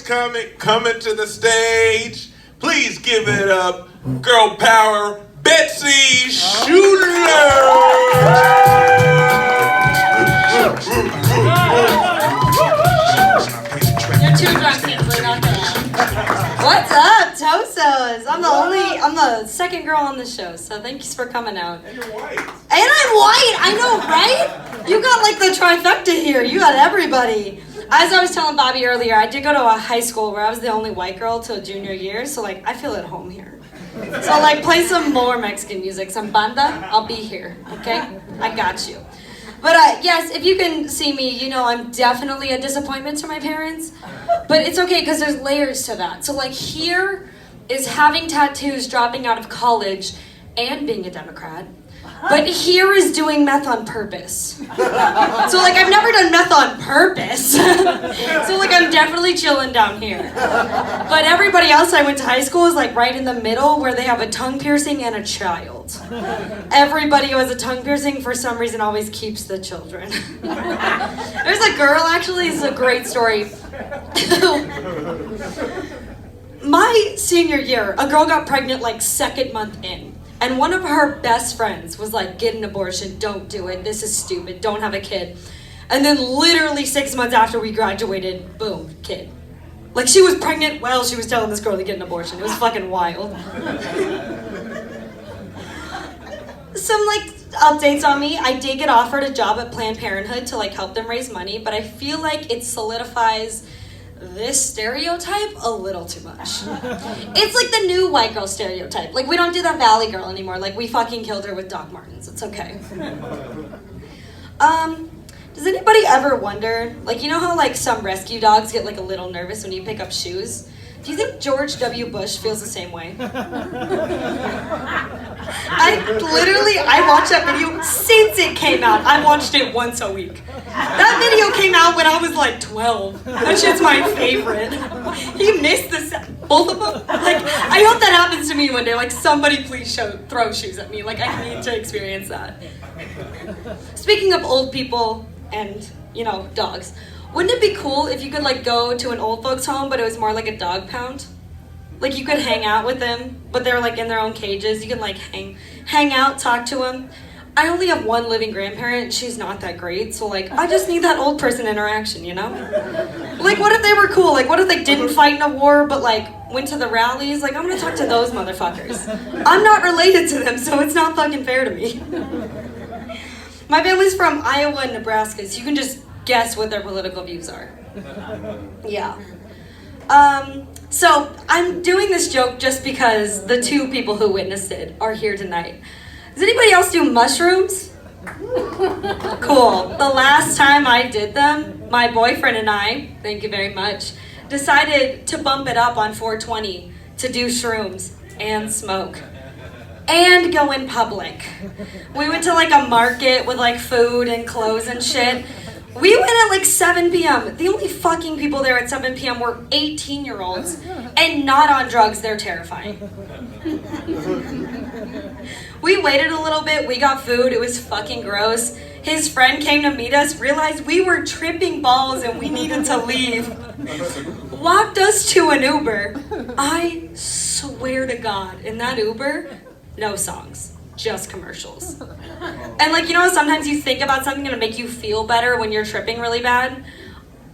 coming to the stage. Please give it up, girl power, Betsy Schuller. You're too drunk, Kingsley, not that. What's up, Tosos? I'm the second girl on the show, so thanks for coming out. And you're white. And I'm white, I know, right? You got like the trifecta here. You got everybody. As I was telling Bobby earlier, I did go to a high school where I was the only white girl till junior year, so like I feel at home here. So like play some more Mexican music, some banda, I'll be here, okay? I got you. But yes, if you can see me, you know I'm definitely a disappointment to my parents. But it's okay because there's layers to that. So like here is having tattoos, dropping out of college, and being a Democrat. But here is doing meth on purpose. So like I've never done meth on purpose. So like I'm definitely chilling down here. But everybody else I went to high school is like right in the middle where they have a tongue piercing and a child. Everybody who has a tongue piercing for some reason always keeps the children. There's a girl actually, this is a great story. My senior year, a girl got pregnant like second month in. And one of her best friends was like, get an abortion, don't do it, this is stupid, don't have a kid. And then literally 6 months after we graduated, boom, kid. Like she was pregnant while she was telling this girl to get an abortion. It was fucking wild. Some like updates on me. I did get offered a job at Planned Parenthood to like help them raise money, but I feel like it solidifies this stereotype a little too much. It's like the new white girl stereotype. Like we don't do that Valley girl anymore. Like we fucking killed her with Doc Martens. It's okay. Does anybody ever wonder, like you know how like some rescue dogs get like a little nervous when you pick up shoes? Do you think George W. Bush feels the same way? I watched that video since it came out. I watched it once a week. That video came out when I was like 12. That shit's my favorite. He missed both of them. Like, I hope that happens to me one day. Like, somebody please throw shoes at me. Like, I need to experience that. Speaking of old people and, you know, dogs. Wouldn't it be cool if you could like go to an old folks home, but it was more like a dog pound? Like you could hang out with them, but they're like in their own cages. You can like hang out, talk to them. I only have one living grandparent. She's not that great, so like I just need that old person interaction, you know? Like what if they were cool? Like what if they didn't fight in a war, but like went to the rallies? Like I'm gonna talk to those motherfuckers. I'm not related to them, so it's not fucking fair to me. My family's from Iowa and Nebraska, so you can just guess what their political views are. Yeah. So I'm doing this joke just because the two people who witnessed it are here tonight. Does anybody else do mushrooms? Cool. The last time I did them, my boyfriend and I, thank you very much, decided to bump it up on 420 to do shrooms and smoke. And go in public. We went to like a market with like food and clothes and shit. We went at like 7 p.m. The only fucking people there at 7 p.m. were 18-year-olds and not on drugs. They're terrifying. We waited a little bit. We got food. It was fucking gross. His friend came to meet us, realized we were tripping balls and we needed to leave. Walked us to an Uber. I swear to God, in that Uber, no songs. Just commercials. And like, you know, sometimes you think about something to make you feel better when you're tripping really bad.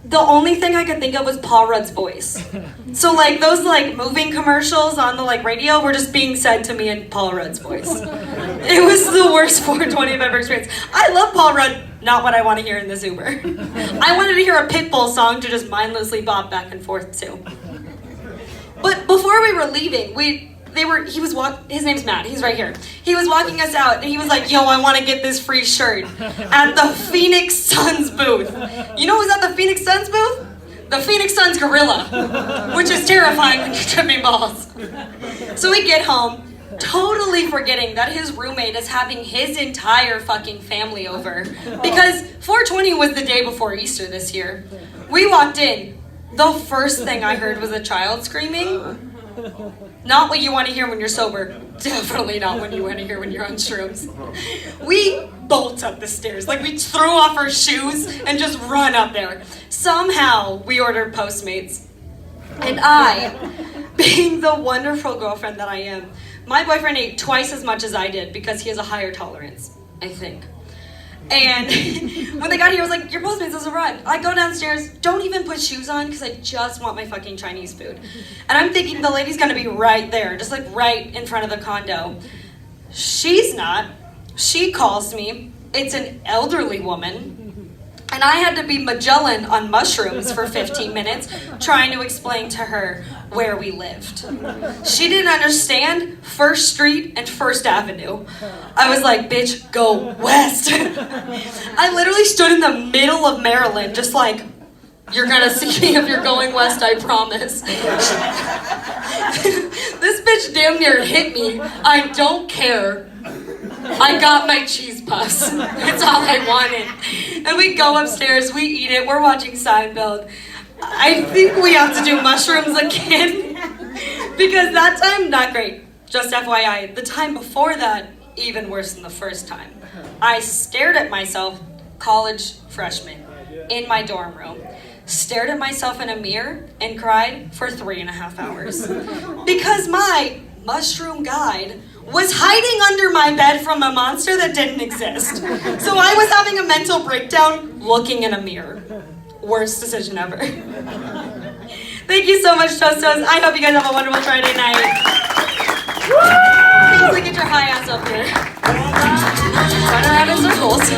The only thing I could think of was Paul Rudd's voice. So like those like moving commercials on the like radio were just being said to me in Paul Rudd's voice. It was the worst 420 I've ever experienced. I love Paul Rudd, not what I want to hear in this Uber. I wanted to hear a Pitbull song to just mindlessly bop back and forth to. But before we were leaving, his name's Matt, he's right here. He was walking us out and he was like, yo, I want to get this free shirt at the Phoenix Suns booth. You know who's at the Phoenix Suns booth? The Phoenix Suns gorilla, which is terrifying when you're tripping balls. So we get home, totally forgetting that his roommate is having his entire fucking family over because 420 was the day before Easter this year. We walked in, the first thing I heard was a child screaming. Not what you want to hear when you're sober. Definitely not what you want to hear when you're on shrooms. We bolt up the stairs. Like, we throw off our shoes and just run up there. Somehow, we ordered Postmates. And I, being the wonderful girlfriend that I am, my boyfriend ate twice as much as I did because he has a higher tolerance, I think. And when they got here, I was like, your Postmates has arrived. I go downstairs, don't even put shoes on because I just want my fucking Chinese food. And I'm thinking the lady's gonna be right there, just like right in front of the condo. She's not. She calls me. It's an elderly woman. And I had to be Magellan on mushrooms for 15 minutes trying to explain to her where we lived. She didn't understand First Street and First Avenue. I was like, bitch, go west. I literally stood in the middle of Maryland just like, you're gonna see me if you're going west, I promise. This bitch damn near hit me. I don't care. I got my cheese puffs. That's all I wanted. And we go upstairs, we eat it, we're watching Seinfeld. I think we have to do mushrooms again. Because that time, not great. Just FYI, the time before that, even worse than the first time. I stared at myself, college freshman, in my dorm room. Stared at myself in a mirror and cried for 3.5 hours. Because my mushroom guide was hiding under my bed from a monster that didn't exist. So I was having a mental breakdown looking in a mirror. Worst decision ever. Thank you so much, Tosos. I hope you guys have a wonderful Friday night. Please get your high ass up here. Run around in circles.